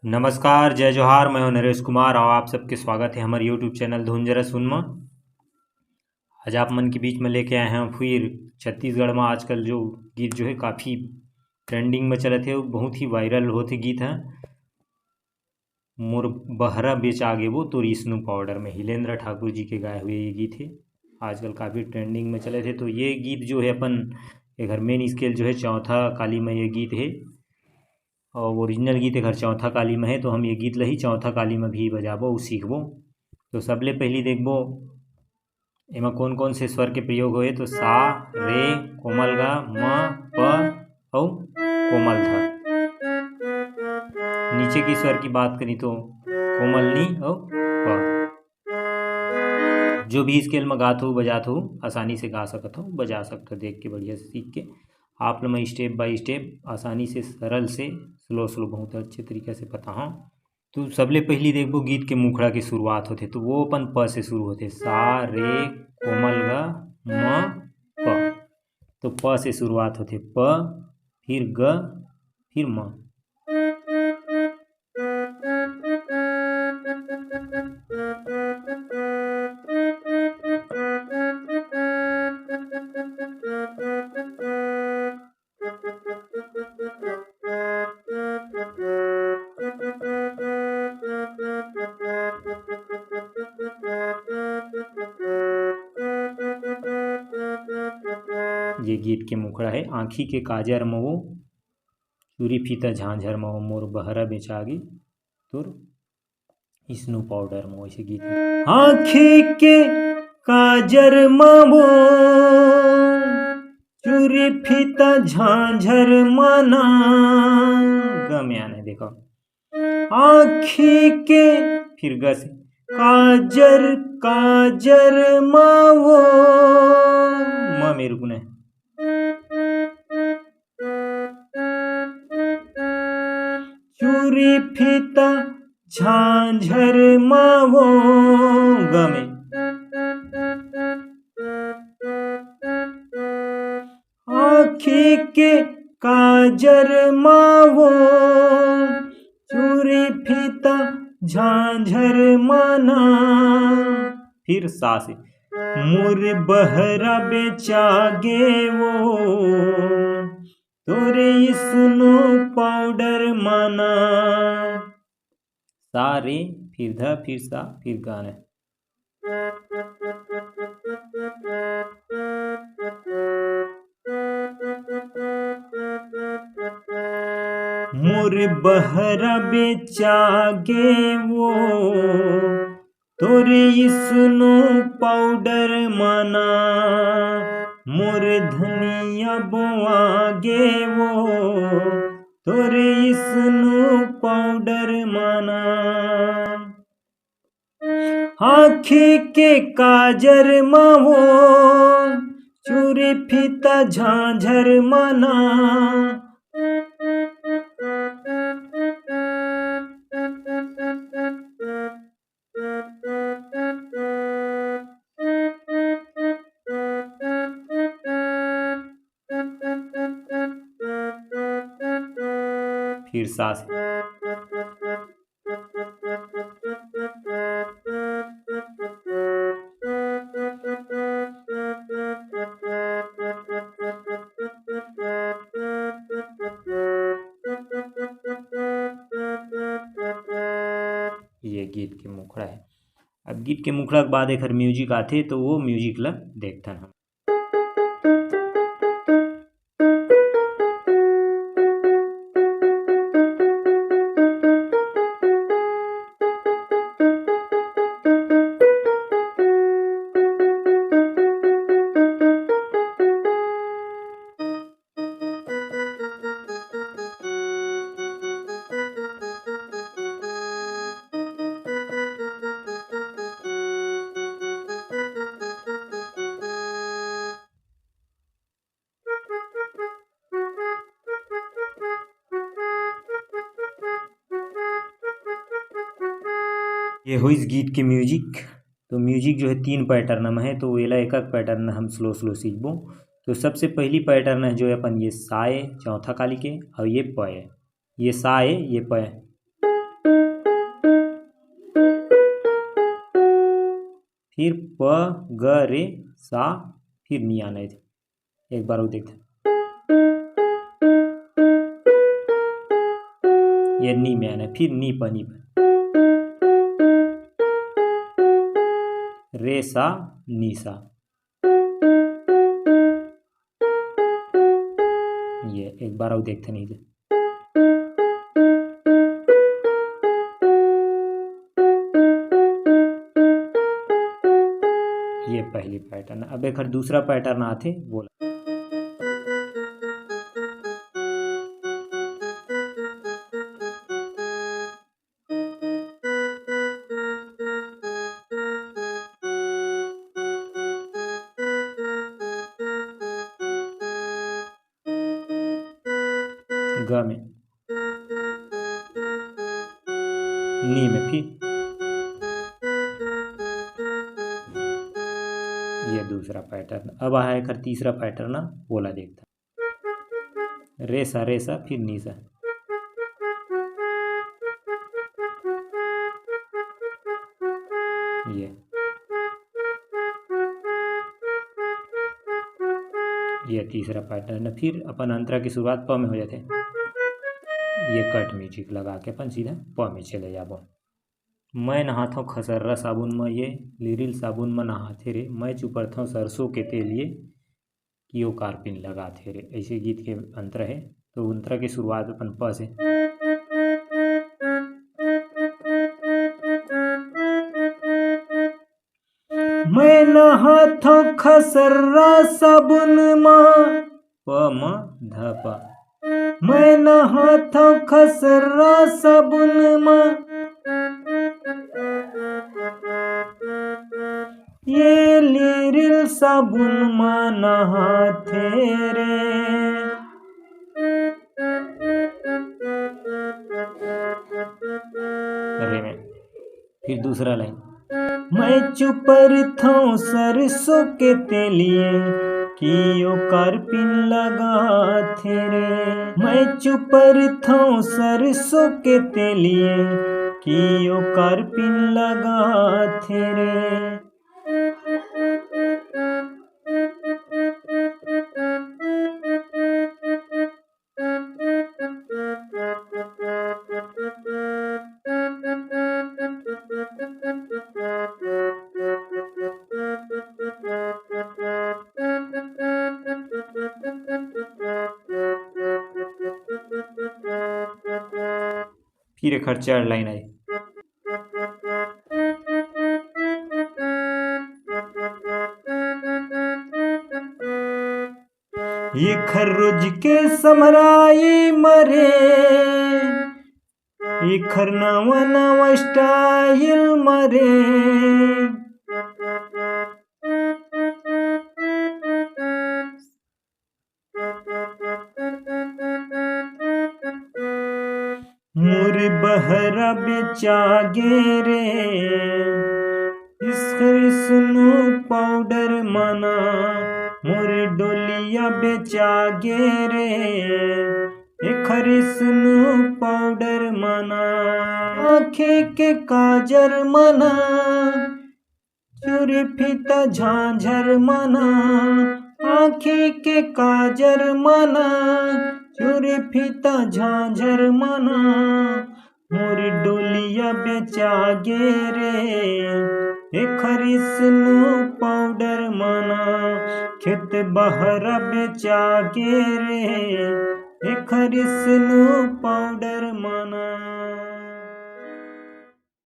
नमस्कार, जय जोहार। मैं हूं नरेश कुमार और आप सबके स्वागत है हमारे यूट्यूब चैनल धुन जरा सुनमा। आज आप मन के बीच में लेके आए हैं फिर छत्तीसगढ़ में आजकल जो गीत जो है काफ़ी ट्रेंडिंग में चलत है, बहुत ही वायरल होते गीत हैं। मोर बहरा बेचा गे वो तो रिश्नू पाउडर में हिलेंद्र ठाकुर जी के गाए हुए ये गीत है। आजकल काफ़ी ट्रेंडिंग में चले थे। तो ये गीत जो है अपन एक मेन स्केल जो है चौथा काली में ये गीत है और ओरिजिनल गीत एक चौथा काली में है। तो हम ये गीत लही चौथा काली में भी बजाबो सीखबो। तो सबले पहली देखबो एमा कौन कौन से स्वर के प्रयोग होए। तो सा, रे, कोमल गा, म, प और कोमल ध। नीचे के स्वर की बात करी तो कोमल नी और प। जो भी स्केल में गात हो बजात हो आसानी से गा सकत हो, बजा सकते हो देख के बढ़िया से सीख के। आप लोग मैं स्टेप बाय स्टेप आसानी से सरल से स्लो बहुत अच्छे तरीके से पता हाँ। तो सबले पहली देखबो गीत के मुखड़ा की शुरुआत होते तो वो अपन प से शुरू होते। सा, रे, कोमल ग, म, प। तो प से शुरुआत होते प, फिर ग, फिर म। ये गीत के मुखड़ा है। आँखी के काजर मवो चूरी फीता झांझर मवो मोर बहरा बेचागी तुर स्नो पाउडर मो। ऐसे गीत है। आँखी के काजर मवो चूरी फीता झांझर माना गम्यान है। देखो आँखी के फिर ग से काजर काजर मावो म मेरे को नहीं। चूरी फीता झांझर मावो ग में। आँखी के काजर मावो चूरी फीता झांझर माना। फिर सा से मोर बहरा बेचागे वो तोरे स्नो पाउडर माना। सा रे फिर ध फिर सा फिर गाना। मोर बहरा बेचागे वो तोरे स्नो पाउडर माना। मोर धनिया बोआगे वो तोरे स्नो पाउडर माना। आँखी के काजर मावो चूरी फीता झांझर माना। फिर सांस ये गीत के मुखड़ा है। अब गीत के मुखड़ा के बाद एक म्यूजिक आते तो वो म्यूजिक ला देखते हैं। ये हो इस गीत के म्यूजिक। तो म्यूजिक जो है 3 पैटर्न में है तो वेला एक पैटर्न हम स्लो सीखबो। तो सबसे पहली पैटर्न है जो है अपन ये सा है चौथा काली के और ये प है। ये सा है ये प है। फिर प ग रे सा फिर नी आना है। एक बार वो देखते ये नी में आना है, फिर नी प रे सा नी सा, ये एक बार और देखते नहीं थे। ये पहली पैटर्न। अब एक दूसरा पैटर्न आते बोला ग में, नी में, फिर ये दूसरा पैटर्न। अब आया एक तीसरा पैटर्न बोला देखता, रे सा फिर नी सा, ये तीसरा पैटर्न। फिर अपन अंतरा की शुरुआत प में हो जाते, ये कट म्यूजिक लगा के अपन सीधा प में चले जाबो। मैं नहाथो खसर्रा साबुन में, ये लिरिल साबुन में नहाथे रे, मैं चुपरथो सरसों के तेल ये कियो कारपिन लगाथे रे। ऐसे गीत के अंतर है। तो अंतरा की शुरुआत अपन प से, मैं नहाथो खसर्रा साबुन में प म ध प, मैं नहाथो खसर्रा साबुन में ये लिरिल साबुन में नहाथे रे। अरे में फिर दूसरा लाइन, मैं चुपरथो सरसों के तेलिए कियो कारपिन लगाथे रे, मैं चुपरथो सरसों के तेलिए कियो कारपिन लगाथे रे। फिर एक चार लाइन आई, ये खरोज के समराई मरे, ये खर नवा नवा स्टाइल मरे, मोर बहरा बेचागे रे, सुनो पाउडर मना, मोर डोलिया बेचागे रे, सुनो पाउडर मना, आँखें के काजर मना, चूरी फीता झांझर मना, आँखें के काजर मना, चूरी फीता झांझर मना, मोर डोलिया बेचागे रे, सुनो पाउडर मना, खेत बहरा बेचागे रे, सुनो पाउडर मना।